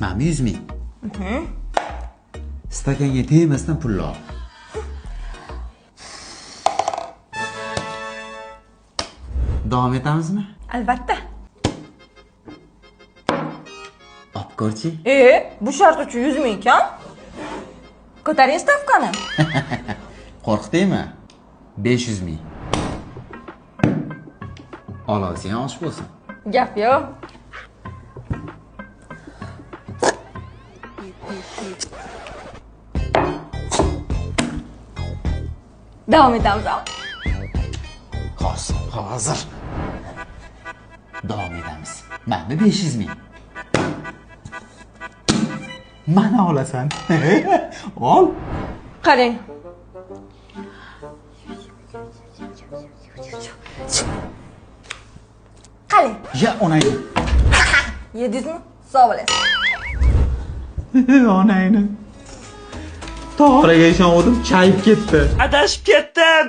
Mana 100 ming. Stakanga tegmasdan pulni ol. Davom etamizmi? Albatta. Olib ko'rchi. Bu shart uchun 100 ming ekan. Ko'taring stavkani. Qo'rqdingmi? 500 ming. Olsang osh bo'lsin. Gap yo'q. Davom etamiz. Hozir. Davom etamiz. Mana 500 ming. Mana olasan. Ol. Qarang. Qani? Ya onayni. Yedingizmi? Sog' bo'lasiz. Onayni. To'g'riga ishondim, chayib ketdi. Adashib ketdim.